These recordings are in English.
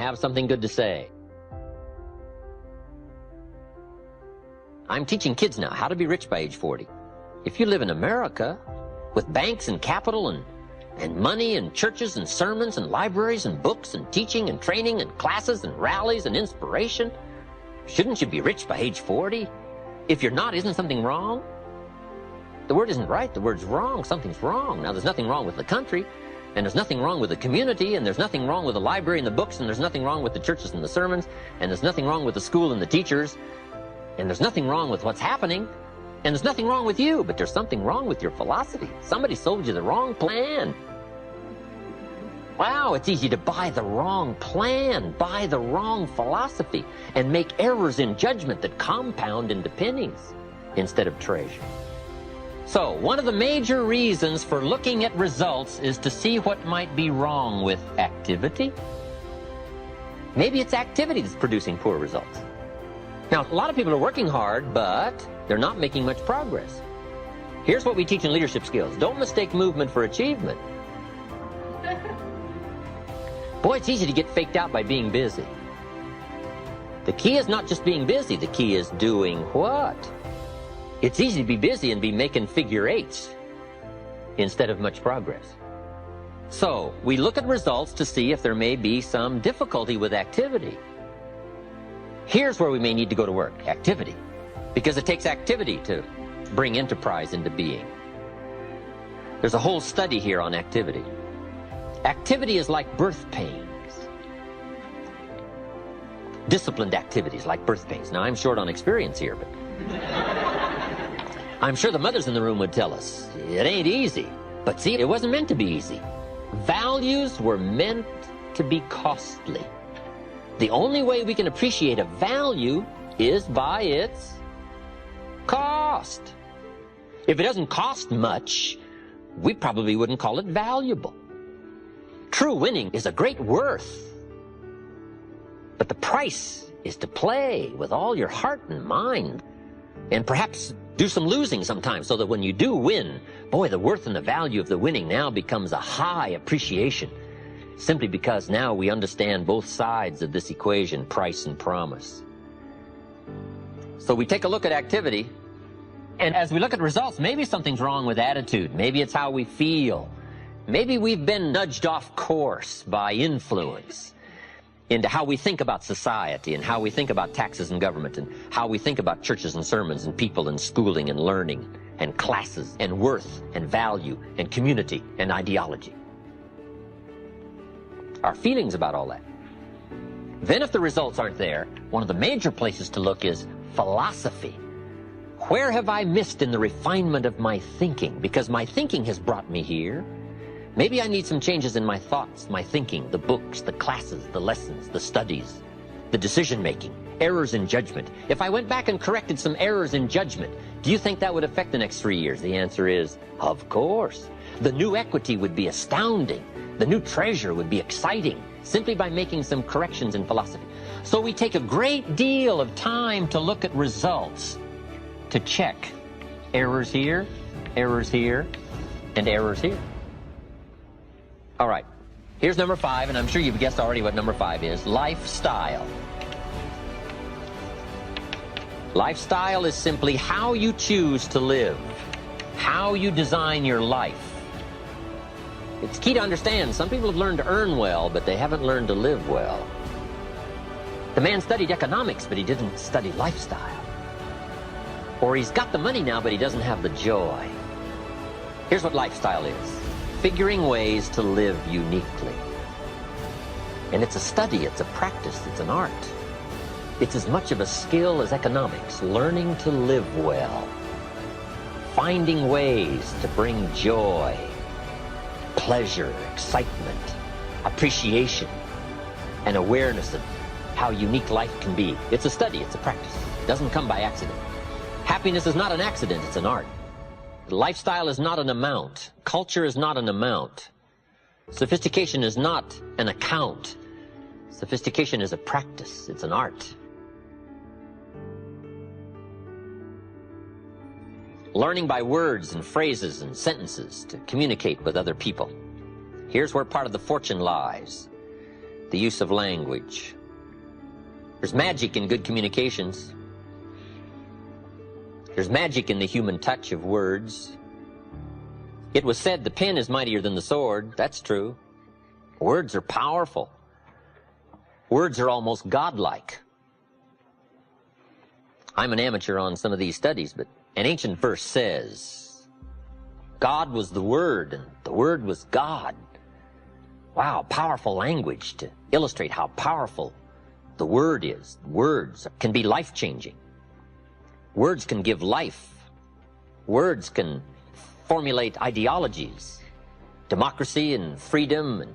have something good to say. I'm teaching kids now how to be rich by age 40. If you live in America, with banks and capital and money and churches and sermons and libraries and books and teaching and training and classes and rallies and inspiration, shouldn't you be rich by age 40? If you're not, isn't something wrong? The word isn't right, the word's wrong. Something's wrong. Now, there's nothing wrong with the country, and there's nothing wrong with the community, and there's nothing wrong with the library and the books, and there's nothing wrong with the churches and the sermons, and there's nothing wrong with the school and the teachers, and there's nothing wrong with what's happening, and there's nothing wrong with you, but there's something wrong with your philosophy. Somebody sold you the wrong plan. Wow, it's easy to buy the wrong plan, buy the wrong philosophy, and make errors in judgment that compound into pennies instead of treasure. So, one of the major reasons for looking at results is to see what might be wrong with activity. Maybe it's activity that's producing poor results. Now, a lot of people are working hard, but they're not making much progress. Here's what we teach in leadership skills. Don't mistake movement for achievement. Boy, it's easy to get faked out by being busy. The key is not just being busy, the key is doing what? It's easy to be busy and be making figure eights instead of much progress. So, we look at results to see if there may be some difficulty with activity. Here's where we may need to go to work, activity. Because it takes activity to bring enterprise into being. There's a whole study here on activity. Activity is like birth pains. Disciplined activities like birth pains. Now, I'm short on experience here, but I'm sure the mothers in the room would tell us, it ain't easy. But see, it wasn't meant to be easy. Values were meant to be costly. The only way we can appreciate a value is by its cost. If it doesn't cost much, we probably wouldn't call it valuable. True winning is a great worth. But the price is to play with all your heart and mind, and perhaps do some losing sometimes, so that when you do win, boy, the worth and the value of the winning now becomes a high appreciation, simply because now we understand both sides of this equation, price and promise. So we take a look at activity, and as we look at results, maybe something's wrong with attitude. Maybe it's how we feel. Maybe we've been nudged off course by influence into how we think about society and how we think about taxes and government and how we think about churches and sermons and people and schooling and learning and classes and worth and value and community and ideology. Our feelings about all that. Then if the results aren't there, one of the major places to look is philosophy. Where have I missed in the refinement of my thinking? Because my thinking has brought me here. Maybe I need some changes in my thoughts, my thinking, the books, the classes, the lessons, the studies, the decision-making, errors in judgment. If I went back and corrected some errors in judgment, do you think that would affect the next 3 years? The answer is, of course. The new equity would be astounding. The new treasure would be exciting, simply by making some corrections in philosophy. So we take a great deal of time to look at results, to check errors here, and errors here. All right, here's number 5, and I'm sure you've guessed already what number 5 is, lifestyle. Lifestyle is simply how you choose to live, how you design your life. It's key to understand, some people have learned to earn well, but they haven't learned to live well. The man studied economics, but he didn't study lifestyle. Or he's got the money now, but he doesn't have the joy. Here's what lifestyle is. Figuring ways to live uniquely. And it's a study, it's a practice, it's an art. It's as much of a skill as economics, learning to live well. Finding ways to bring joy, pleasure, excitement, appreciation, and awareness of how unique life can be. It's a study, it's a practice. It doesn't come by accident. Happiness is not an accident, it's an art. Lifestyle is not an amount. Culture is not an amount. Sophistication is not an account. Sophistication is a practice. It's an art. Learning by words and phrases and sentences to communicate with other people. Here's where part of the fortune lies. the use of language. There's magic in good communications. There's magic in the human touch of words. It was said the pen is mightier than the sword. That's true. Words are powerful. Words are almost godlike. I'm an amateur on some of these studies, but an ancient verse says, God was the Word, and the Word was God. Wow, powerful language to illustrate how powerful the Word is. Words can be life-changing. Words can give life. Words can formulate ideologies, democracy and freedom and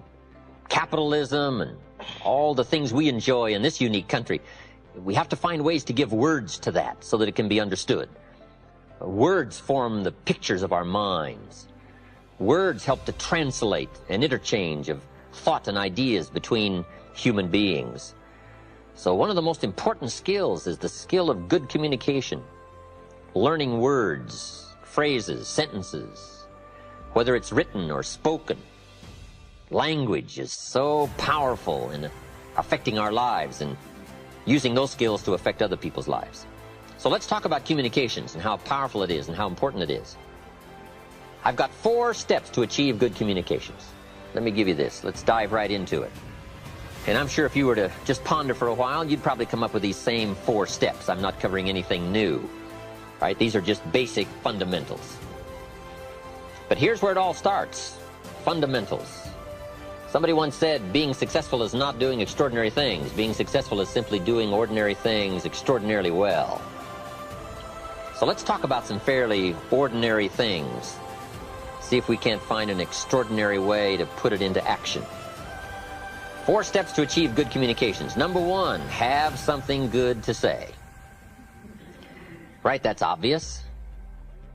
capitalism and all the things we enjoy in this unique country. We have to find ways to give words to that so that it can be understood. Words form the pictures of our minds. Words help to translate an interchange of thought and ideas between human beings. So one of the most important skills is the skill of good communication. Learning words, phrases, sentences, whether it's written or spoken. Language is so powerful in affecting our lives and using those skills to affect other people's lives. So let's talk about communications and how powerful it is and how important it is. I've got 4 steps to achieve good communications. Let me give you this. Let's dive right into it. And I'm sure if you were to just ponder for a while, you'd probably come up with these same 4 steps. I'm not covering anything new. Right? These are just basic fundamentals. But here's where it all starts. Fundamentals. Somebody once said, being successful is not doing extraordinary things. Being successful is simply doing ordinary things extraordinarily well. So let's talk about some fairly ordinary things. See if we can't find an extraordinary way to put it into action. 4 steps to achieve good communications. Number 1, have something good to say. Right, that's obvious.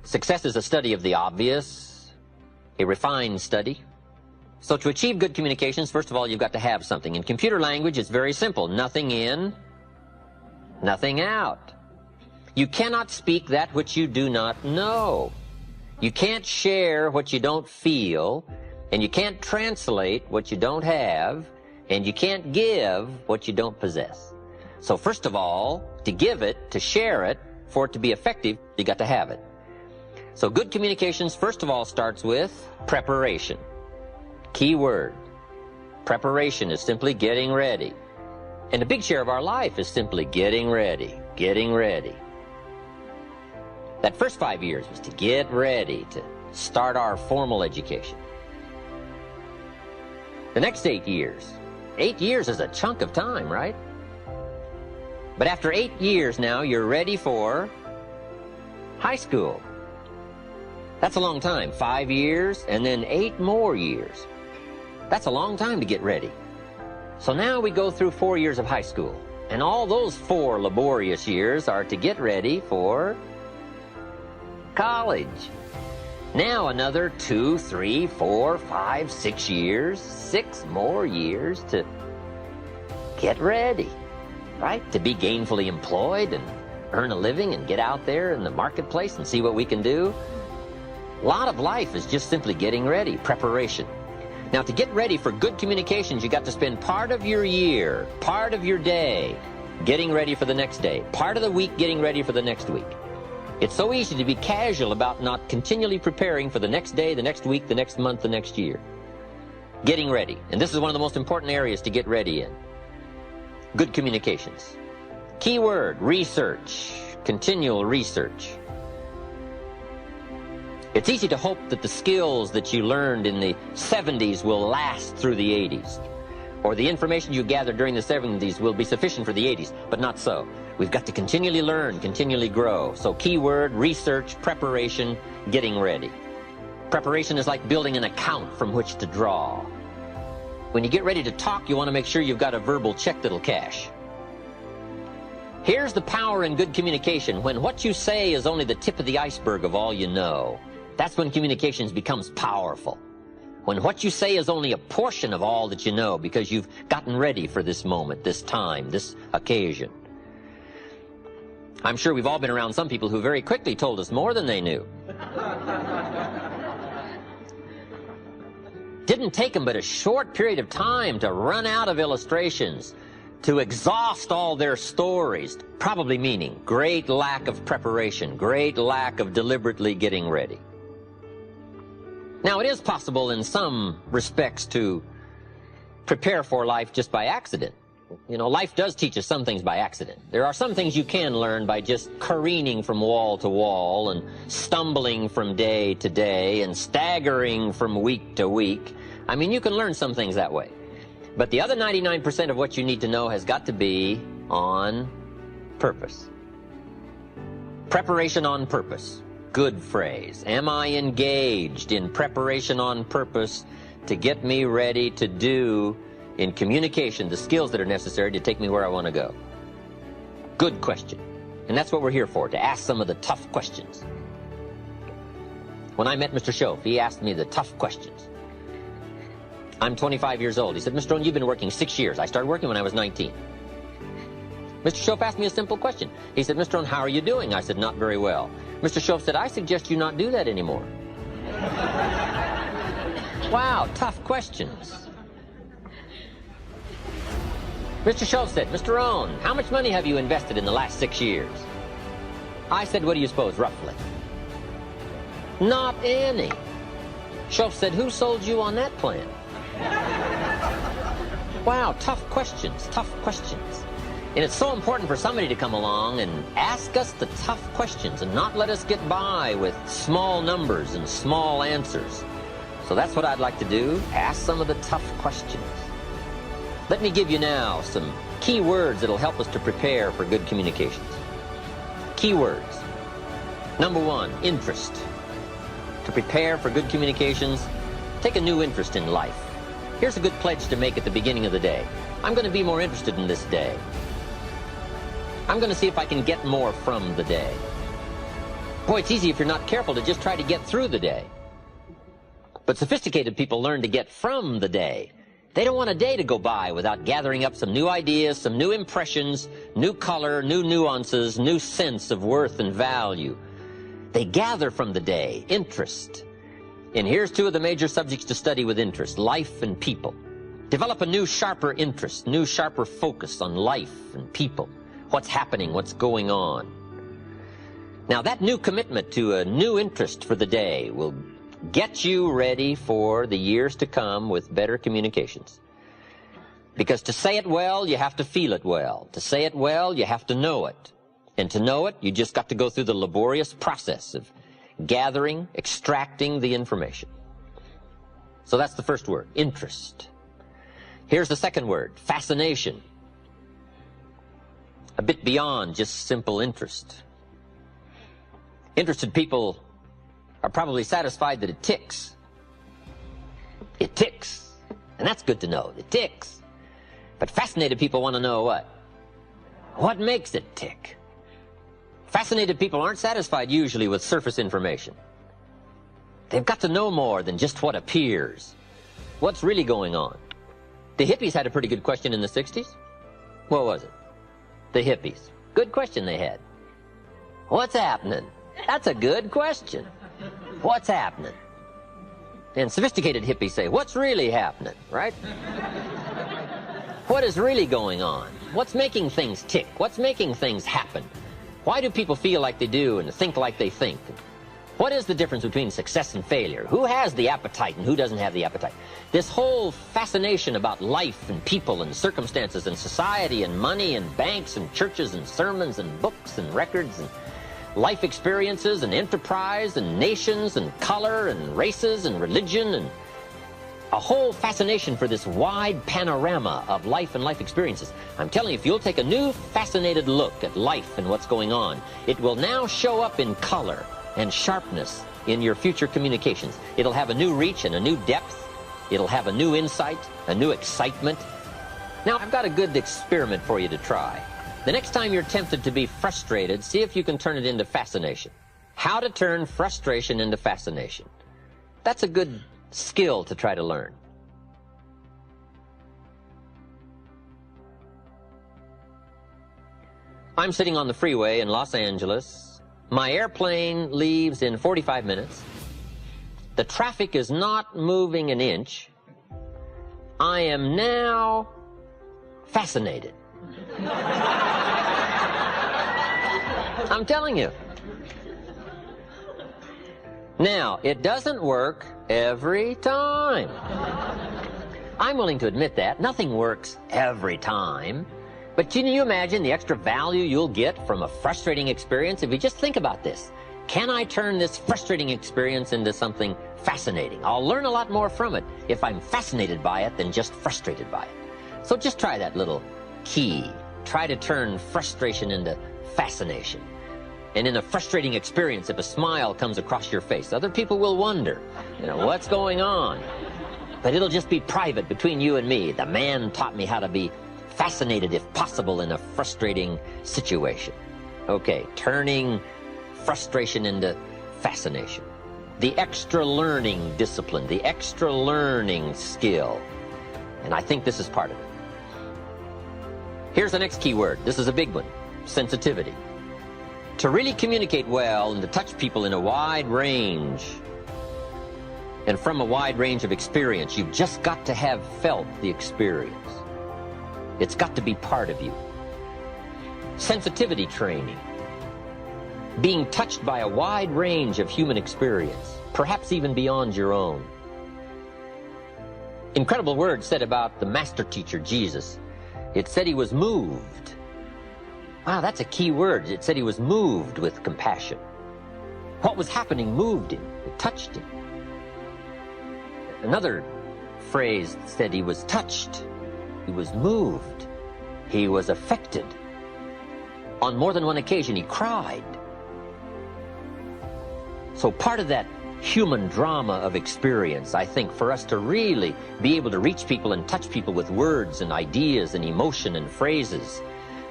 Success is a study of the obvious, a refined study. So to achieve good communications, first of all, you've got to have something. In computer language, it's very simple. Nothing in, nothing out. You cannot speak that which you do not know. You can't share what you don't feel, and you can't translate what you don't have, and you can't give what you don't possess. So first of all, to give it, to share it, for it to be effective, you got to have it. So good communications, first of all, starts with preparation. Key word. Preparation is simply getting ready. And a big share of our life is simply getting ready, getting ready. That first 5 years was to get ready to start our formal education. The next 8 years. 8 years is a chunk of time, right? But after 8 years now, you're ready for high school. That's a long time. 5 years and then 8 more years. That's a long time to get ready. So now we go through 4 years of high school. And all those 4 laborious years are to get ready for college. Now another 2, 3, 4, 5, 6 years. 6 more years to get ready. Right? To be gainfully employed and earn a living and get out there in the marketplace and see what we can do. A lot of life is just simply getting ready, preparation. Now, to get ready for good communications, you got to spend part of your year, part of your day, getting ready for the next day, part of the week getting ready for the next week. It's so easy to be casual about not continually preparing for the next day, the next week, the next month, the next year. Getting ready. And this is one of the most important areas to get ready in. Good communications. Key word, research, continual research. It's easy to hope that the skills that you learned in the 70s will last through the 80s, or the information you gathered during the 70s will be sufficient for the 80s, but not so. We've got to continually learn, continually grow. So key word, research, preparation, getting ready. Preparation is like building an account from which to draw. When you get ready to talk, you want to make sure you've got a verbal check that'll cash. Here's the power in good communication. When what you say is only the tip of the iceberg of all you know, that's when communications becomes powerful. When what you say is only a portion of all that you know because you've gotten ready for this moment, this time, this occasion. I'm sure we've all been around some people who very quickly told us more than they knew. didn't take them but a short period of time to run out of illustrations, to exhaust all their stories, probably meaning great lack of preparation, great lack of deliberately getting ready. Now, it is possible in some respects to prepare for life just by accident. You know, life does teach us some things by accident. There are some things you can learn by just careening from wall to wall and stumbling from day to day and staggering from week to week. I mean, you can learn some things that way. But the other 99% of what you need to know has got to be on purpose. Preparation on purpose. Good phrase. Am I engaged in preparation on purpose to get me ready to do in communication the skills that are necessary to take me where I want to go? Good question. And that's what we're here for, to ask some of the tough questions. When I met Mr. Schoaf, he asked me the tough questions. I'm 25 years old. He said, Mr. Owen, you've been working 6 years. I started working when I was 19. Mr. Schoaf asked me a simple question. He said, Mr. Owen, how are you doing? I said, not very well. Mr. Schoaf said, I suggest you not do that anymore. Wow, tough questions. Mr. Schoaf said, Mr. Owen, how much money have you invested in the last 6 years? I said, what do you suppose, roughly? Not any. Schoaf said, who sold you on that plan? Wow, tough questions, tough questions. And it's so important for somebody to come along and ask us the tough questions and not let us get by with small numbers and small answers. So that's what I'd like to do, ask some of the tough questions. Let me give you now some key words that'll help us to prepare for good communications. Key words. Number one, interest. To prepare for good communications, take a new interest in life. Here's a good pledge to make at the beginning of the day. I'm going to be more interested in this day. I'm going to see if I can get more from the day. Boy, it's easy if you're not careful to just try to get through the day. But sophisticated people learn to get from the day. They don't want a day to go by without gathering up some new ideas, some new impressions, new color, new nuances, new sense of worth and value. They gather from the day, interest. And here's two of the major subjects to study with interest, life and people. Develop a new, sharper interest, new, sharper focus on life and people. What's happening, what's going on. Now, that new commitment to a new interest for the day will get you ready for the years to come with better communications. Because to say it well, you have to feel it well. To say it well, you have to know it. And to know it, you just got to go through the laborious process of gathering, extracting the information. So that's the first word, interest. Here's the second word, fascination. A bit beyond just simple interest. Interested people are probably satisfied that it ticks. It ticks. And that's good to know. It ticks. But fascinated people want to know what? What makes it tick? Fascinated people aren't satisfied usually with surface information. They've got to know more than just what appears. What's really going on? The hippies had a pretty good question in the 60s. What was it? The hippies. Good question they had. What's happening? That's a good question. What's happening? And sophisticated hippies say, what's really happening, right? What is really going on? What's making things tick? What's making things happen? Why do people feel like they do and think like they think? What is the difference between success and failure? Who has the appetite and who doesn't have the appetite? This whole fascination about life and people and circumstances and society and money and banks and churches and sermons and books and records and life experiences and enterprise and nations and color and races and religion and a whole fascination for this wide panorama of life and life experiences. I'm telling you, if you'll take a new fascinated look at life and what's going on, it will now show up in color and sharpness in your future communications. It'll have a new reach and a new depth. It'll have a new insight, a new excitement. Now, I've got a good experiment for you to try. The next time you're tempted to be frustrated, see if you can turn it into fascination. How to turn frustration into fascination. That's a good skill to try to learn. I'm sitting on the freeway in Los Angeles. My airplane leaves in 45 minutes. The traffic is not moving an inch. I am now fascinated. I'm telling you. Now, it doesn't work every time. I'm willing to admit that. Nothing works every time. But can you imagine the extra value you'll get from a frustrating experience if you just think about this? Can I turn this frustrating experience into something fascinating? I'll learn a lot more from it if I'm fascinated by it than just frustrated by it. So just try that little key. Try to turn frustration into fascination. And in a frustrating experience, if a smile comes across your face, other people will wonder, what's going on? But it'll just be private between you and me. The man taught me how to be fascinated, if possible, in a frustrating situation. Okay, turning frustration into fascination. The extra learning discipline, the extra learning skill. And I think this is part of it. Here's the next key word. This is a big one. Sensitivity. To really communicate well and to touch people in a wide range and from a wide range of experience, you've just got to have felt the experience. It's got to be part of you. Sensitivity training. Being touched by a wide range of human experience, perhaps even beyond your own. Incredible words said about the master teacher, Jesus. It said he was moved. Wow, that's a key word. It said he was moved with compassion. What was happening moved him. It touched him. Another phrase said he was touched. He was moved. He was affected. On more than one occasion, he cried. So part of that human drama of experience, I think, for us to really be able to reach people and touch people with words and ideas and emotion and phrases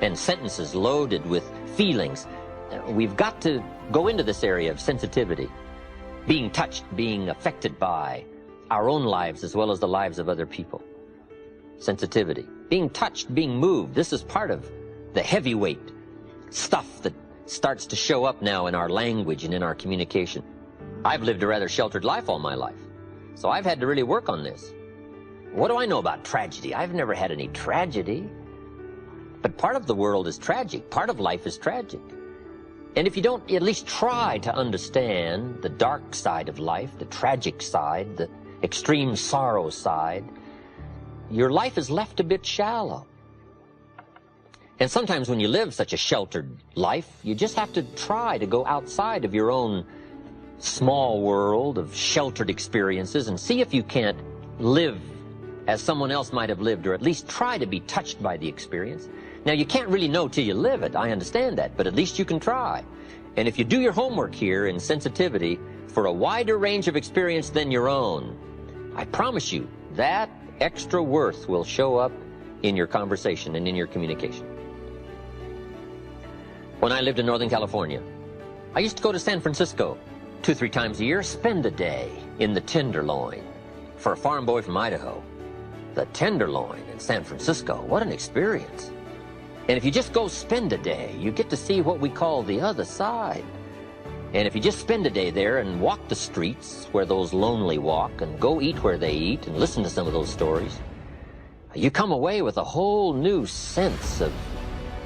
and sentences loaded with feelings, we've got to go into this area of sensitivity, being touched, being affected by our own lives as well as the lives of other people. Sensitivity, being touched, being moved. This is part of the heavyweight stuff that starts to show up now in our language and in our communication. I've lived a rather sheltered life all my life, so I've had to really work on this. What do I know about tragedy? I've never had any tragedy. But part of the world is tragic. Part of life is tragic. And if you don't at least try to understand the dark side of life, the tragic side, the extreme sorrow side, your life is left a bit shallow. And sometimes when you live such a sheltered life, you just have to try to go outside of your own small world of sheltered experiences and see if you can't live as someone else might have lived, or at least try to be touched by the experience. Now, you can't really know till you live it. I understand that, but at least you can try. And if you do your homework here in sensitivity for a wider range of experience than your own, I promise you that extra worth will show up in your conversation and in your communication. When I lived in Northern California, I used to go to San Francisco 2-3 times a year, spend a day in the Tenderloin. For a farm boy from Idaho, the Tenderloin in San Francisco, what an experience. And if you just go spend a day, you get to see what we call the other side. And if you just spend a day there and walk the streets where those lonely walk and go eat where they eat and listen to some of those stories, you come away with a whole new sense of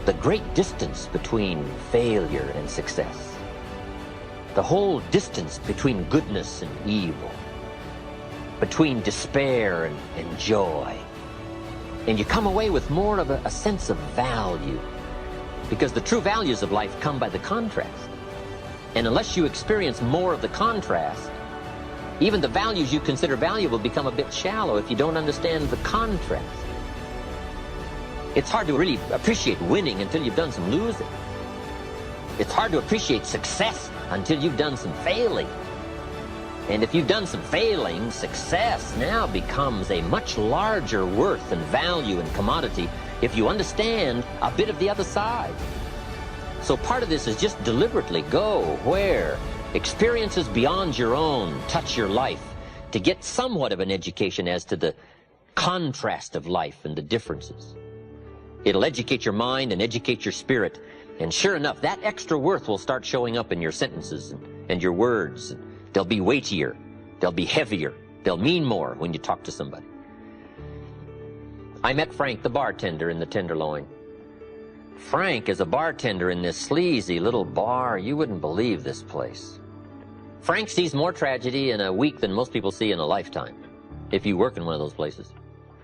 the great distance between failure and success. The whole distance between goodness and evil, between despair and joy. And you come away with more of a sense of value, because the true values of life come by the contrast. And unless you experience more of the contrast, even the values you consider valuable become a bit shallow if you don't understand the contrast. It's hard to really appreciate winning until you've done some losing. It's hard to appreciate success until you've done some failing. And if you've done some failing, success now becomes a much larger worth and value and commodity if you understand a bit of the other side. So part of this is just deliberately go where experiences beyond your own touch your life to get somewhat of an education as to the contrast of life and the differences. It'll educate your mind and educate your spirit. And sure enough, that extra worth will start showing up in your sentences and your words. They'll be weightier. They'll be heavier. They'll mean more when you talk to somebody. I met Frank, the bartender, in the Tenderloin. Frank is a bartender in this sleazy little bar. You wouldn't believe this place. Frank sees more tragedy in a week than most people see in a lifetime, if you work in one of those places.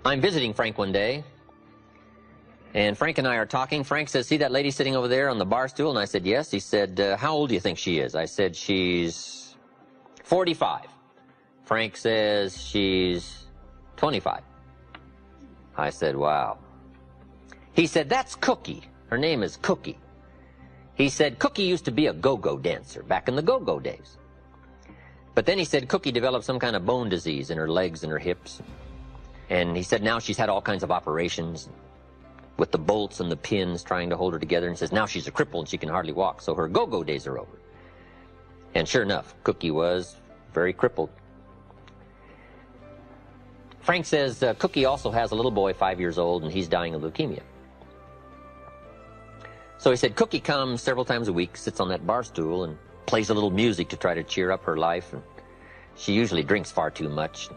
I'm visiting Frank one day, and Frank and I are talking. Frank says, see that lady sitting over there on the bar stool? And I said, yes. He said, how old do you think she is? I said, she's 45. Frank says, she's 25. I said, wow. He said, that's Cookie. Her name is Cookie. He said, Cookie used to be a go-go dancer back in the go-go days. But then he said Cookie developed some kind of bone disease in her legs and her hips. And he said now she's had all kinds of operations with the bolts and the pins trying to hold her together. And says now she's a cripple and she can hardly walk, so her go-go days are over. And sure enough, Cookie was very crippled. Frank says Cookie also has a little boy, 5 years old, and he's dying of leukemia. So he said Cookie comes several times a week, sits on that bar stool, and plays a little music to try to cheer up her life. And she usually drinks far too much,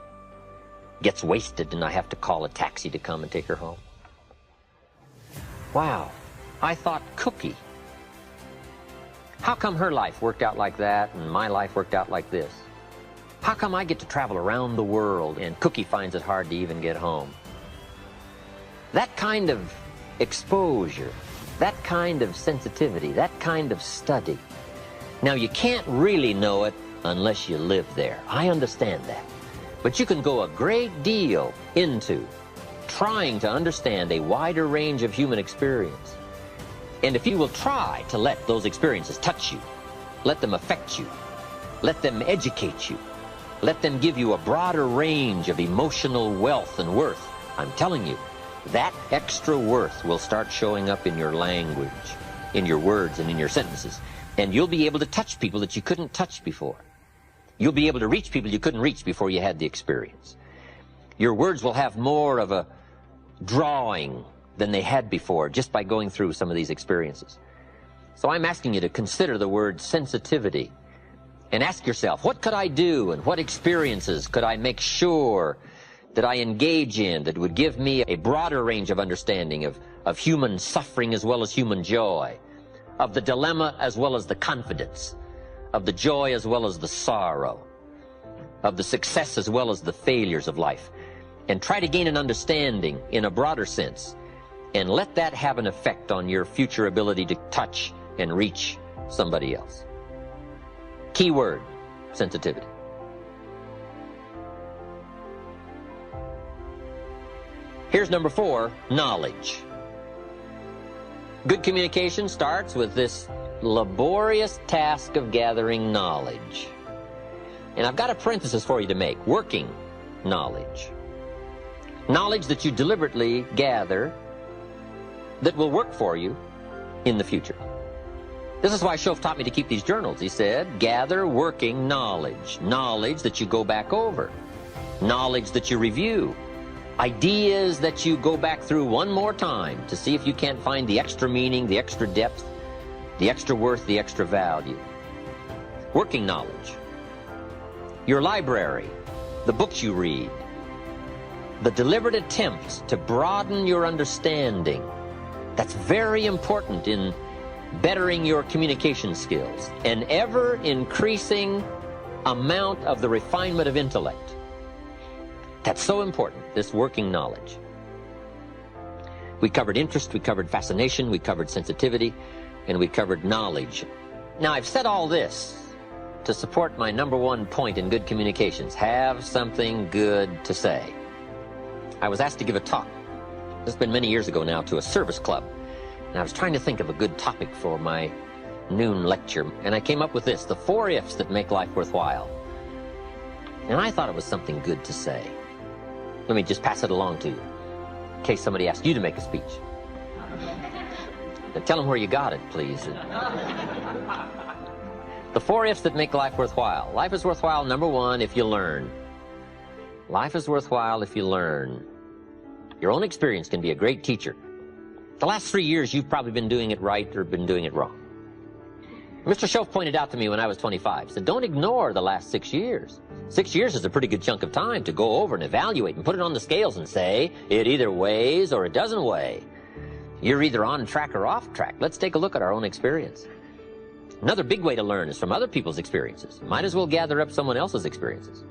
gets wasted, and I have to call a taxi to come and take her home. Wow, I thought Cookie. How come her life worked out like that and my life worked out like this? How come I get to travel around the world and Cookie finds it hard to even get home? That kind of exposure, that kind of sensitivity, that kind of study. Now, you can't really know it unless you live there. I understand that. But you can go a great deal into trying to understand a wider range of human experience. And if you will try to let those experiences touch you, let them affect you, let them educate you, let them give you a broader range of emotional wealth and worth, I'm telling you, that extra worth will start showing up in your language, in your words and in your sentences. And you'll be able to touch people that you couldn't touch before. You'll be able to reach people you couldn't reach before you had the experience. Your words will have more of a drawing than they had before just by going through some of these experiences. So I'm asking you to consider the word sensitivity and ask yourself, what could I do and what experiences could I make sure that I engage in that would give me a broader range of understanding of human suffering as well as human joy, of the dilemma as well as the confidence, of the joy as well as the sorrow, of the success as well as the failures of life, and try to gain an understanding in a broader sense, and let that have an effect on your future ability to touch and reach somebody else. Key word, sensitivity. Here's number 4, knowledge. Good communication starts with this laborious task of gathering knowledge. And I've got a parenthesis for you to make, working knowledge. Knowledge that you deliberately gather that will work for you in the future. This is why Shoaff taught me to keep these journals. He said, gather working knowledge. Knowledge that you go back over. Knowledge that you review. Ideas that you go back through one more time to see if you can't find the extra meaning, the extra depth, the extra worth, the extra value. Working knowledge. Your library, the books you read, the deliberate attempts to broaden your understanding. That's very important in bettering your communication skills. An ever-increasing amount of the refinement of intellect. That's so important, this working knowledge. We covered interest, we covered fascination, we covered sensitivity, and we covered knowledge. Now, I've said all this to support my number 1 point in good communications. Have something good to say. I was asked to give a talk, this has been many years ago now, to a service club. And I was trying to think of a good topic for my noon lecture, and I came up with this, the 4 ifs that make life worthwhile. And I thought it was something good to say. Let me just pass it along to you, in case somebody asks you to make a speech. Now tell them where you got it, please. The 4 ifs that make life worthwhile. Life is worthwhile, number 1, if you learn. Life is worthwhile if you learn. Your own experience can be a great teacher. The last 3 years, you've probably been doing it right or been doing it wrong. Mr. Schoaf pointed out to me when I was 25, he said, don't ignore the last 6 years. 6 years is a pretty good chunk of time to go over and evaluate and put it on the scales and say, it either weighs or it doesn't weigh. You're either on track or off track. Let's take a look at our own experience. Another big way to learn is from other people's experiences. Might as well gather up someone else's experiences.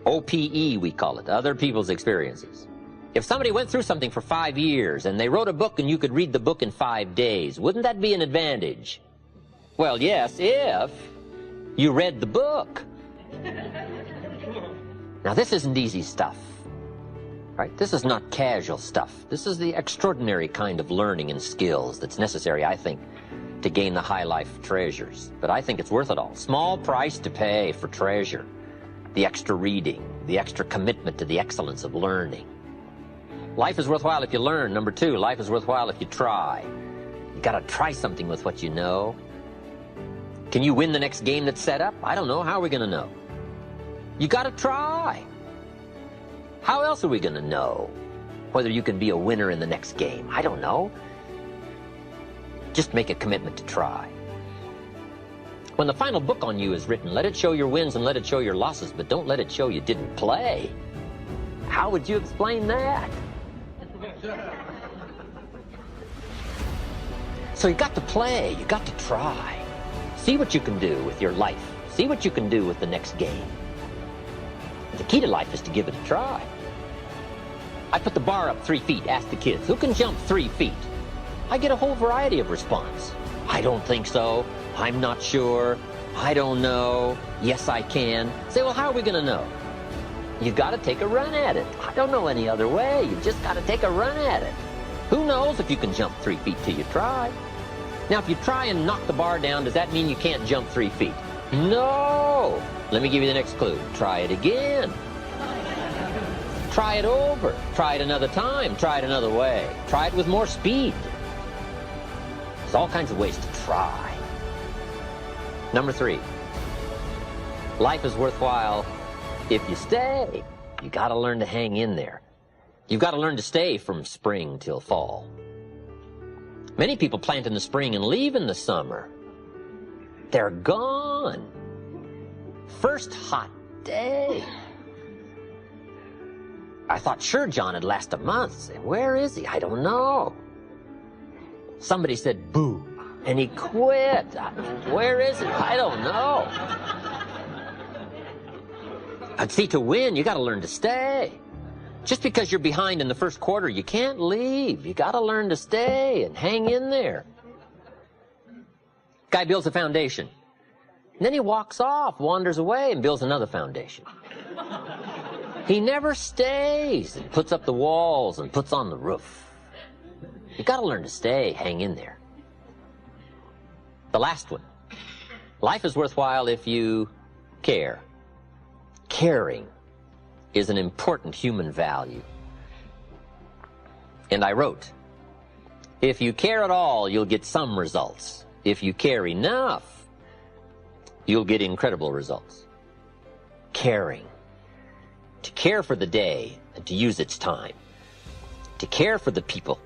OPE, we call it, other people's experiences. If somebody went through something for 5 years and they wrote a book and you could read the book in 5 days, wouldn't that be an advantage? Well, yes, if you read the book. Now, this isn't easy stuff, right? This is not casual stuff. This is the extraordinary kind of learning and skills that's necessary, I think, to gain the high life treasures. But I think it's worth it all. Small price to pay for treasure. The extra reading, the extra commitment to the excellence of learning. Life is worthwhile if you learn. Number 2, life is worthwhile if you try. You gotta try something with what you know. Can you win the next game that's set up? I don't know. How are we gonna know? You gotta try. How else are we gonna know whether you can be a winner in the next game? I don't know. Just make a commitment to try. When the final book on you is written, let it show your wins and let it show your losses, but don't let it show you didn't play. How would you explain that? So you got to play, you got to try. See what you can do with your life. See what you can do with the next game. The key to life is to give it a try. I put the bar up 3 feet, ask the kids, who can jump 3 feet? I get a whole variety of response. I don't think so. I'm not sure. I don't know. Yes, I can. Say, well, how are we going to know? You got to take a run at it. I don't know any other way. You just got to take a run at it. Who knows if you can jump 3 feet till you try? Now, if you try and knock the bar down, does that mean you can't jump 3 feet? No. Let me give you the next clue. Try it again. Try it over. Try it another time. Try it another way. Try it with more speed. There's all kinds of ways to try. Number 3. Life is worthwhile if you stay. You got to learn to hang in there. You've got to learn to stay from spring till fall. Many people plant in the spring and leave in the summer. They're gone. First hot day. I thought, sure, John, it'd last a month. Where is he? I don't know. Somebody said, boo, and he quit. Where is he? I don't know. But see, to win, you got to learn to stay. Just because you're behind in the first quarter, you can't leave. You got to learn to stay and hang in there. Guy builds a foundation. And then he walks off, wanders away, and builds another foundation. He never stays and puts up the walls and puts on the roof. You got to learn to stay, hang in there. The last one. Life is worthwhile if you care. Caring is an important human value. And I wrote, if you care at all, you'll get some results. If you care enough, you'll get incredible results. Caring. To care for the day and to use its time. To care for the people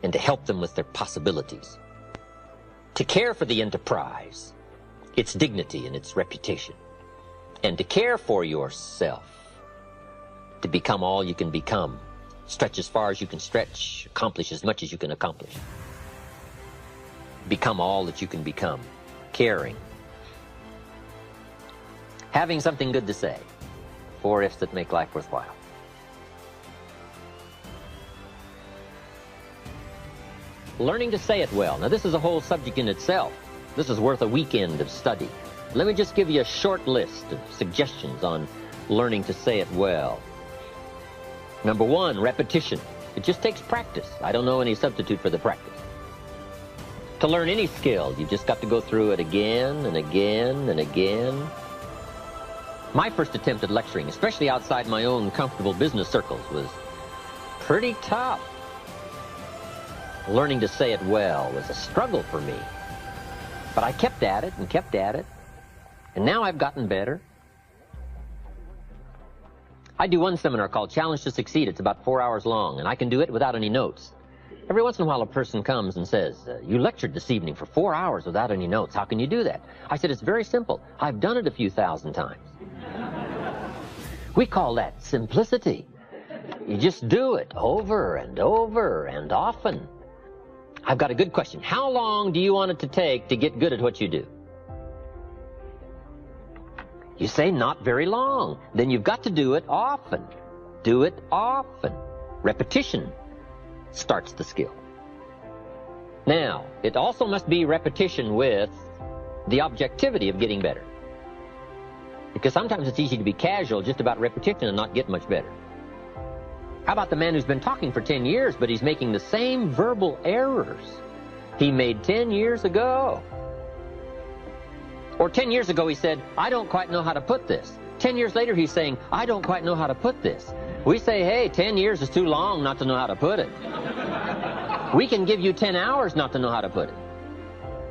and to help them with their possibilities. To care for the enterprise, its dignity and its reputation. And to care for yourself. To become all you can become. Stretch as far as you can stretch. Accomplish as much as you can accomplish. Become all that you can become. Caring. Having something good to say. 4 ifs that make life worthwhile. Learning to say it well. Now, this is a whole subject in itself. This is worth a weekend of study. Let me just give you a short list of suggestions on learning to say it well. Number 1, repetition. It just takes practice. I don't know any substitute for the practice. To learn any skill, you just got to go through it again and again and again. My first attempt at lecturing, especially outside my own comfortable business circles, was pretty tough. Learning to say it well was a struggle for me. But I kept at it and kept at it. And now I've gotten better. I do one seminar called Challenge to Succeed. It's about 4 hours long, and I can do it without any notes. Every once in a while a person comes and says, you lectured this evening for 4 hours without any notes. How can you do that? I said, it's very simple. I've done it a few thousand times. We call that simplicity. You just do it over and over and often. I've got a good question. How long do you want it to take to get good at what you do? You say not very long. Then you've got to do it often. Do it often. Repetition starts the skill. Now, it also must be repetition with the objectivity of getting better. Because sometimes it's easy to be casual just about repetition and not get much better. How about the man who's been talking for 10 years, but he's making the same verbal errors he made 10 years ago? Or 10 years ago he said, I don't quite know how to put this. 10 years later he's saying, I don't quite know how to put this. We say, hey, 10 years is too long not to know how to put it. We can give you 10 hours not to know how to put it.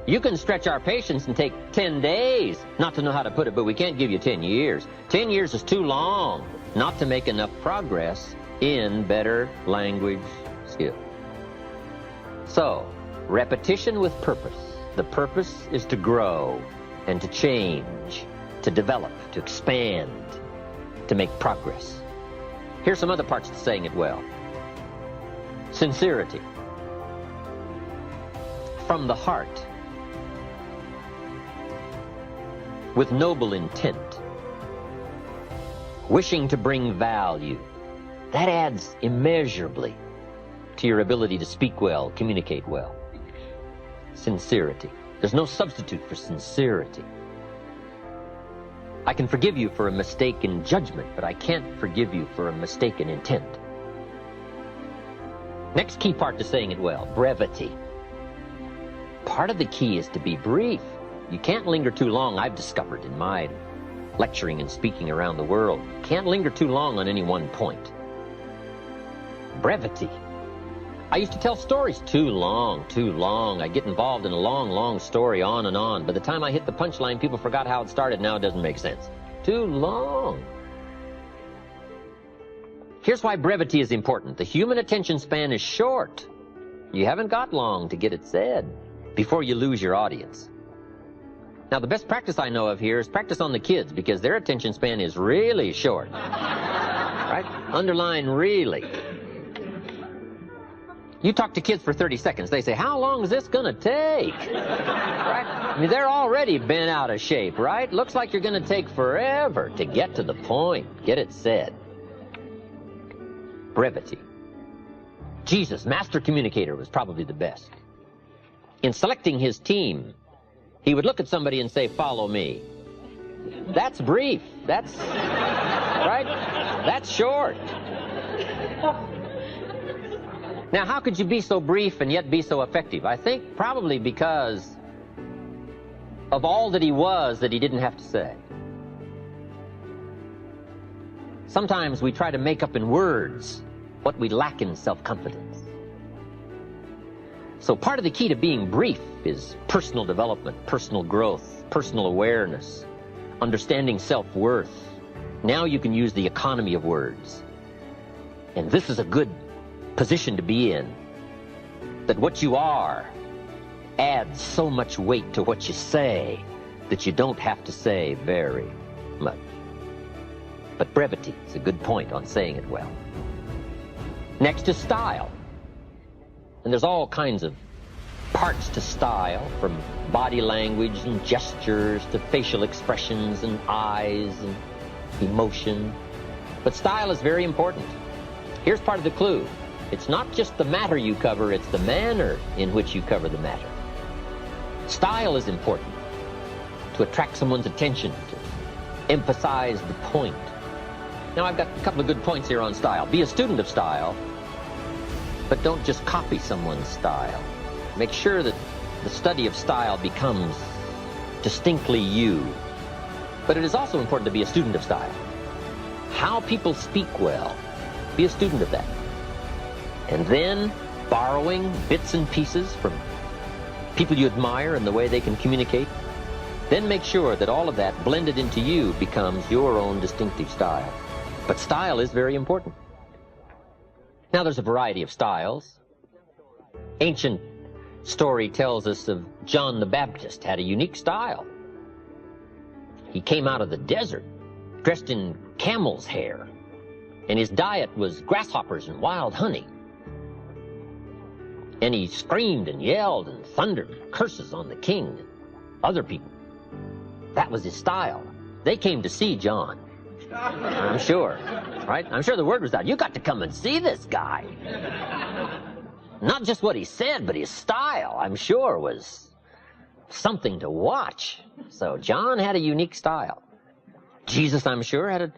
You can stretch our patience and take 10 days not to know how to put it, but we can't give you 10 years. 10 years is too long not to make enough progress in better language skill. So, repetition with purpose. The purpose is to grow and to change, to develop, to expand, to make progress. Here's some other parts to saying it well. Sincerity. From the heart. With noble intent. Wishing to bring value. That adds immeasurably to your ability to speak well, communicate well. Sincerity. There's no substitute for sincerity. I can forgive you for a mistake in judgment, but I can't forgive you for a mistake in intent. Next key part to saying it well, brevity. Part of the key is to be brief. You can't linger too long, I've discovered in my lecturing and speaking around the world. You can't linger too long on any one point. Brevity. I used to tell stories too long. I get involved in a long story on and on. By the time I hit the punchline, people forgot how it started. Now it doesn't make sense. Too long. Here's why brevity is important. The human attention span is short. You haven't got long to get it said before you lose your audience. Now, the best practice I know of here is practice on the kids, because their attention span is really short. Right? Underline really. You talk to kids for 30 seconds, they say, how long is this going to take? Right? I mean, they're already bent out of shape, right? Looks like you're going to take forever to get to the point, get it said. Brevity. Jesus, master communicator, was probably the best. In selecting his team, he would look at somebody and say, follow me. That's brief. That's, right? That's short. Now, how could you be so brief and yet be so effective? I think probably because of all that he was that he didn't have to say. Sometimes we try to make up in words what we lack in self-confidence. So part of the key to being brief is personal development, personal growth, personal awareness, understanding self-worth. Now you can use the economy of words. And this is a good position to be in, that what you are adds so much weight to what you say that you don't have to say very much. But brevity is a good point on saying it well. Next is style. And there's all kinds of parts to style, from body language and gestures to facial expressions and eyes and emotion. But style is very important. Here's part of the clue. It's not just the matter you cover, it's the manner in which you cover the matter. Style is important to attract someone's attention, to emphasize the point. Now, I've got a couple of good points here on style. Be a student of style, but don't just copy someone's style. Make sure that the study of style becomes distinctly you. But it is also important to be a student of style. How people speak well, be a student of that. And then borrowing bits and pieces from people you admire and the way they can communicate. Then make sure that all of that blended into you becomes your own distinctive style. But style is very important. Now, there's a variety of styles. Ancient story tells us of John the Baptist had a unique style. He came out of the desert dressed in camel's hair, and his diet was grasshoppers and wild honey. And he screamed and yelled and thundered curses on the king and other people. That was his style. They came to see John, I'm sure, right? I'm sure the word was out. You got to come and see this guy. Not just what he said, but his style, I'm sure, was something to watch. So John had a unique style. Jesus, I'm sure, had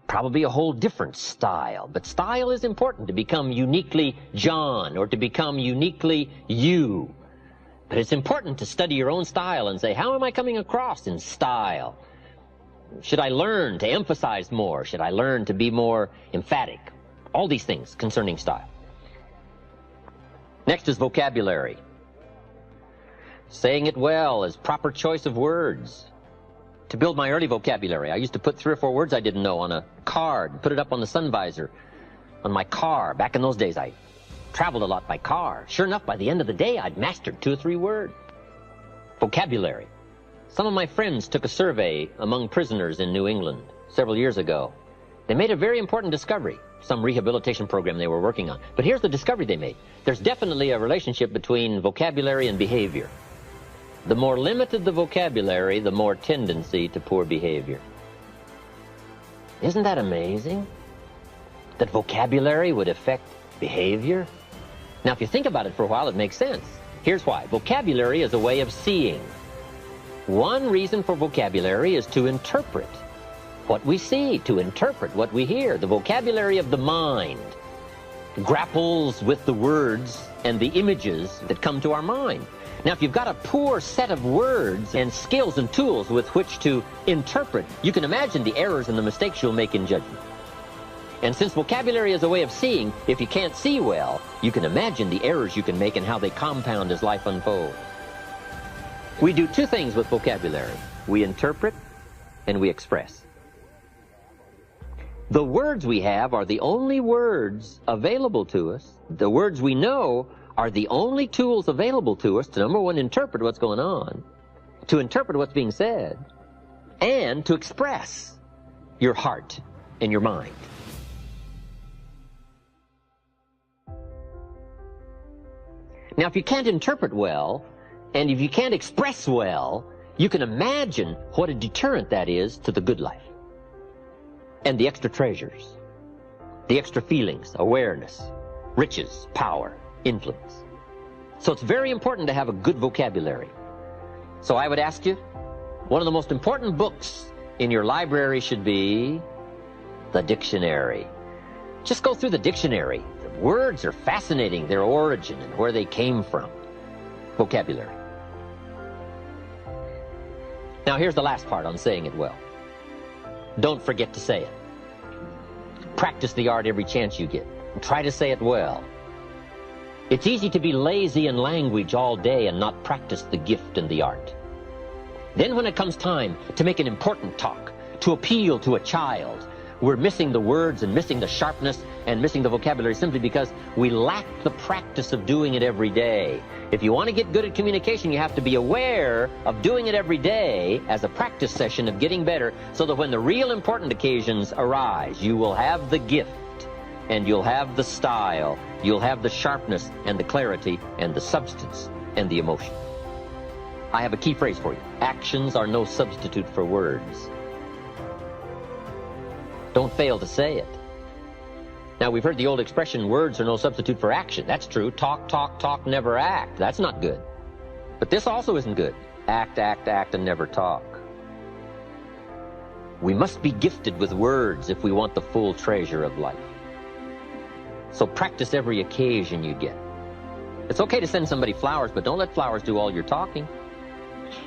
probably a whole different style. But style is important, to become uniquely John or to become uniquely you. But it's important to study your own style and say, how am I coming across in style? Should I learn to emphasize more? Should I learn to be more emphatic? All these things concerning style. Next is vocabulary. Saying it well is proper choice of words. To build my early vocabulary, I used to put 3 or 4 words I didn't know on a card, put it up on the sun visor on my car. Back in those days, I traveled a lot by car. Sure enough, by the end of the day, I'd mastered 2 or 3 words. Vocabulary. Some of my friends took a survey among prisoners in New England several years ago. They made a very important discovery, some rehabilitation program they were working on. But here's the discovery they made. There's definitely a relationship between vocabulary and behavior. The more limited the vocabulary, the more tendency to poor behavior. Isn't that amazing? That vocabulary would affect behavior? Now, if you think about it for a while, it makes sense. Here's why. Vocabulary is a way of seeing. One reason for vocabulary is to interpret what we see, to interpret what we hear. The vocabulary of the mind grapples with the words and the images that come to our mind. Now, if you've got a poor set of words and skills and tools with which to interpret, you can imagine the errors and the mistakes you'll make in judgment. And since vocabulary is a way of seeing, if you can't see well, you can imagine the errors you can make and how they compound as life unfolds. We do 2 things with vocabulary. We interpret and we express. The words we have are the only words available to us. The words we know are the only tools available to us to, number one, interpret what's going on, to interpret what's being said, and to express your heart and your mind. Now, if you can't interpret well, and if you can't express well, you can imagine what a deterrent that is to the good life. And the extra treasures, the extra feelings, awareness, riches, power, influence. So it's very important to have a good vocabulary. So I would ask you, one of the most important books in your library should be the dictionary. Just go through the dictionary. The words are fascinating, their origin and where they came from. Vocabulary. Now here's the last part on saying it well. Don't forget to say it. Practice the art every chance you get. And try to say it well. It's easy to be lazy in language all day and not practice the gift and the art. Then when it comes time to make an important talk, to appeal to a child, we're missing the words and missing the sharpness and missing the vocabulary simply because we lack the practice of doing it every day. If you want to get good at communication, you have to be aware of doing it every day as a practice session of getting better, so that when the real important occasions arise, you will have the gift and you'll have the style, you'll have the sharpness and the clarity and the substance and the emotion. I have a key phrase for you. Actions are no substitute for words. Don't fail to say it. Now, we've heard the old expression, words are no substitute for action. That's true. Talk, talk, talk, never act. That's not good. But this also isn't good. Act, act, act, and never talk. We must be gifted with words if we want the full treasure of life. So practice every occasion you get. It's okay to send somebody flowers, but don't let flowers do all your talking.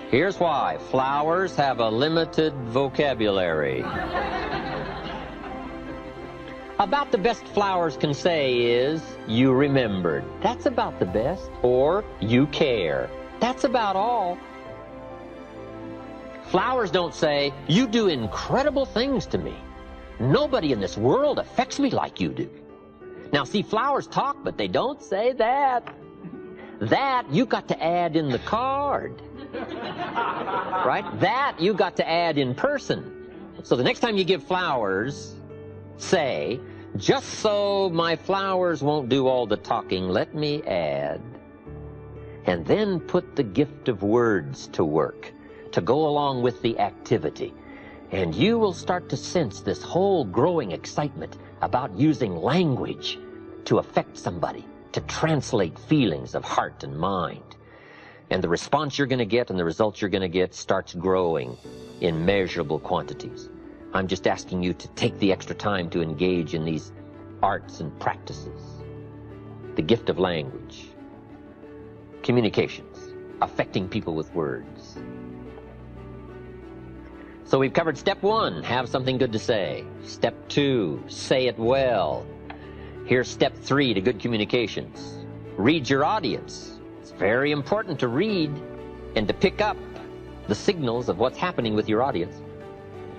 Here's why. Flowers have a limited vocabulary. About the best flowers can say is, you remembered. That's about the best. Or, you care. That's about all. Flowers don't say, you do incredible things to me. Nobody in this world affects me like you do. Now, see, flowers talk, but they don't say that. That you got to add in the card. Right? That you got to add in person. So the next time you give flowers, say, just so my flowers won't do all the talking, let me add. And then put the gift of words to work to go along with the activity. And you will start to sense this whole growing excitement about using language to affect somebody, to translate feelings of heart and mind. And the response you're going to get and the results you're going to get starts growing in measurable quantities. I'm just asking you to take the extra time to engage in these arts and practices. The gift of language. Communications. Affecting people with words. So we've covered step 1, have something good to say. Step 2, say it well. Here's step 3 to good communications. Read your audience. It's very important to read and to pick up the signals of what's happening with your audience.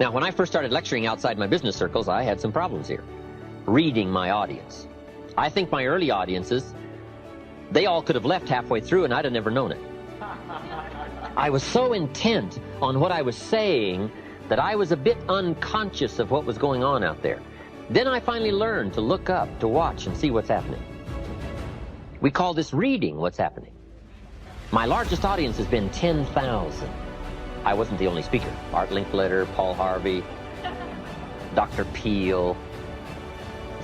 Now, when I first started lecturing outside my business circles, I had some problems here. Reading my audience. I think my early audiences, they all could have left halfway through and I'd have never known it. I was so intent on what I was saying that I was a bit unconscious of what was going on out there. Then I finally learned to look up, to watch and see what's happening. We call this reading what's happening. My largest audience has been 10,000. I wasn't the only speaker. Art Linkletter, Paul Harvey, Dr. Peel,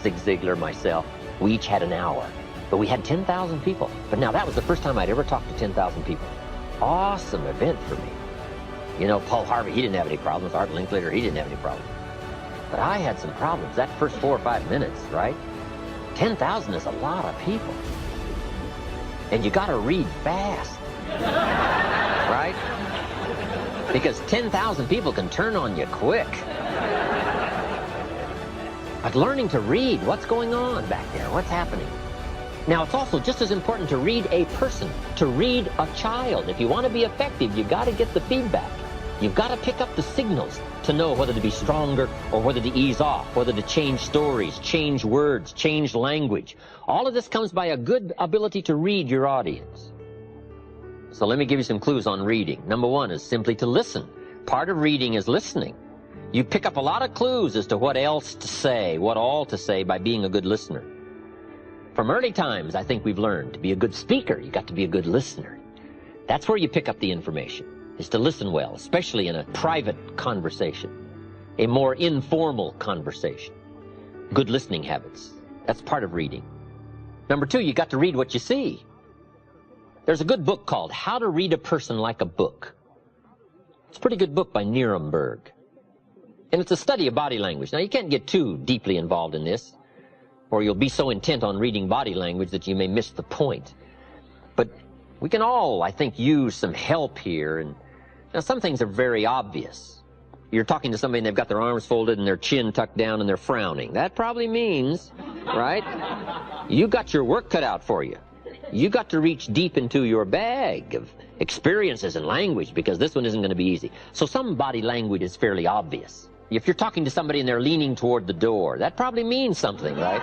Zig Ziglar, myself. We each had an hour, but we had 10,000 people. But now that was the first time I'd ever talked to 10,000 people. Awesome event for me. You know, Paul Harvey, he didn't have any problems. Art Linkletter, he didn't have any problems. But I had some problems that first 4 or 5 minutes, right? 10,000 is a lot of people. And you got to read fast, right? Because 10,000 people can turn on you quick. But learning to read what's going on back there, what's happening. Now, it's also just as important to read a person, to read a child. If you want to be effective, you've got to get the feedback. You've got to pick up the signals to know whether to be stronger or whether to ease off, whether to change stories, change words, change language. All of this comes by a good ability to read your audience. So let me give you some clues on reading. Number 1 is simply to listen. Part of reading is listening. You pick up a lot of clues as to what else to say, what all to say by being a good listener. From early times, I think we've learned to be a good speaker, you got to be a good listener. That's where you pick up the information, is to listen well, especially in a private conversation, a more informal conversation. Good listening habits. That's part of reading. Number 2, you got to read what you see. There's a good book called How to Read a Person Like a Book. It's a pretty good book by Nirenberg. And it's a study of body language. Now, you can't get too deeply involved in this, or you'll be so intent on reading body language that you may miss the point. But we can all, I think, use some help here. And now, some things are very obvious. You're talking to somebody and they've got their arms folded and their chin tucked down and they're frowning. That probably means, right, you got your work cut out for you. You got to reach deep into your bag of experiences and language, because this one isn't going to be easy. So some body language is fairly obvious. If you're talking to somebody and they're leaning toward the door, that probably means something, right?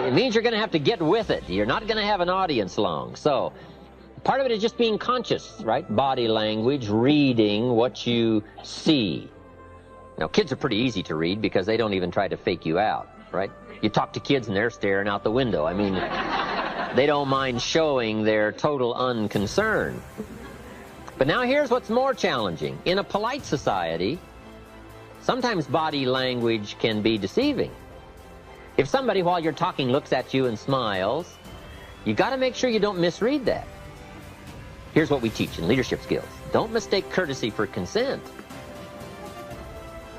It means you're going to have to get with it. You're not going to have an audience long. So part of it is just being conscious, right? Body language, reading what you see. Now, kids are pretty easy to read because they don't even try to fake you out, right? You talk to kids and they're staring out the window. I mean, they don't mind showing their total unconcern. But now here's what's more challenging. In a polite society, sometimes body language can be deceiving. If somebody, while you're talking, looks at you and smiles, you got to make sure you don't misread that. Here's what we teach in leadership skills. Don't mistake courtesy for consent.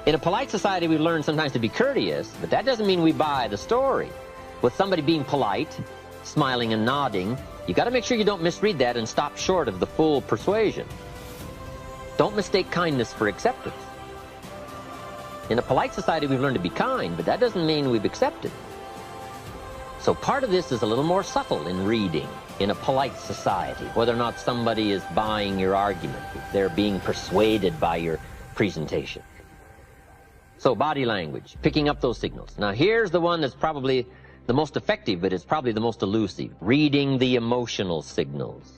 In a polite society, we learn sometimes to be courteous, but that doesn't mean we buy the story. With somebody being polite, smiling and nodding, you got to make sure you don't misread that and stop short of the full persuasion. Don't mistake kindness for acceptance. In a polite society, we've learned to be kind, but that doesn't mean we've accepted. So part of this is a little more subtle in reading in a polite society, whether or not somebody is buying your argument, if they're being persuaded by your presentation. So body language, picking up those signals. Now here's the one that's probably the most effective, but it's probably the most elusive. Reading the emotional signals.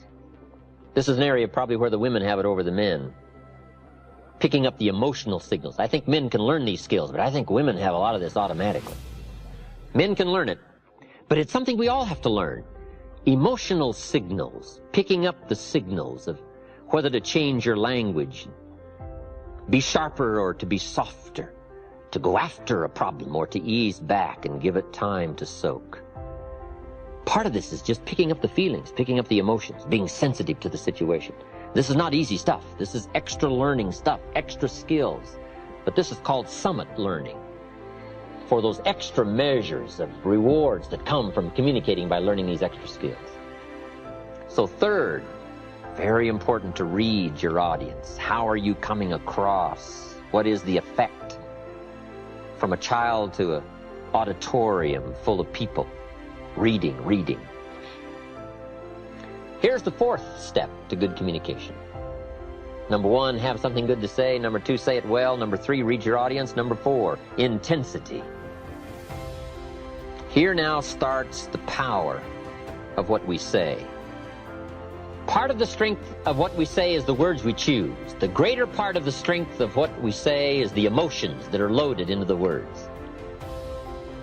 This is an area probably where the women have it over the men. Picking up the emotional signals. I think men can learn these skills, but I think women have a lot of this automatically. Men can learn it, but it's something we all have to learn. Emotional signals. Picking up the signals of whether to change your language, be sharper or to be softer, to go after a problem or to ease back and give it time to soak. Part of this is just picking up the feelings, picking up the emotions, being sensitive to the situation. This is not easy stuff. This is extra learning stuff, extra skills. But this is called summit learning, for those extra measures of rewards that come from communicating by learning these extra skills. So third, very important to read your audience. How are you coming across? What is the effect? From a child to an auditorium full of people. Reading. Here's the fourth step to good communication. Number one, have something good to say. Number two, say it well. Number three, read your audience. Number four, intensity. Here now starts the power of what we say. Part of the strength of what we say is the words we choose. The greater part of the strength of what we say is the emotions that are loaded into the words.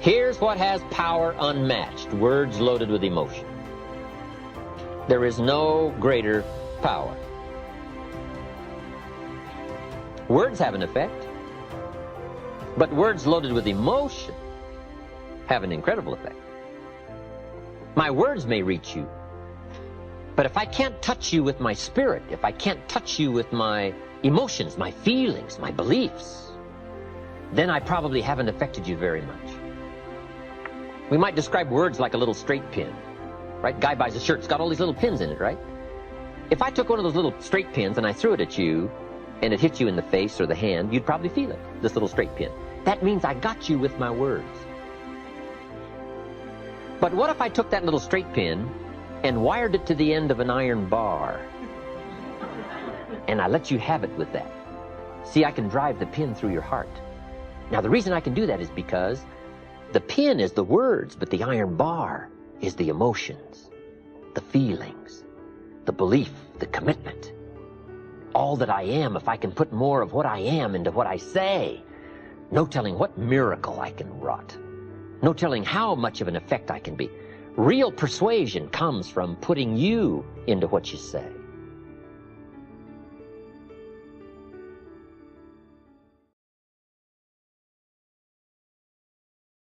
Here's what has power unmatched, words loaded with emotion. There is no greater power. Words have an effect, but words loaded with emotion have an incredible effect. My words may reach you, but if I can't touch you with my spirit, if I can't touch you with my emotions, my feelings, my beliefs, then I probably haven't affected you very much. We might describe words like a little straight pin, right? Guy buys a shirt, it's got all these little pins in it, right? If I took one of those little straight pins and I threw it at you, and it hit you in the face or the hand, you'd probably feel it, this little straight pin. That means I got you with my words. But what if I took that little straight pin and wired it to the end of an iron bar, and I let you have it with that? See, I can drive the pin through your heart. Now, the reason I can do that is because the pin is the words, but the iron bar is the emotions, the feelings, the belief, the commitment. All that I am, if I can put more of what I am into what I say, no telling what miracle I can wrought. No telling how much of an effect I can be. Real persuasion comes from putting you into what you say.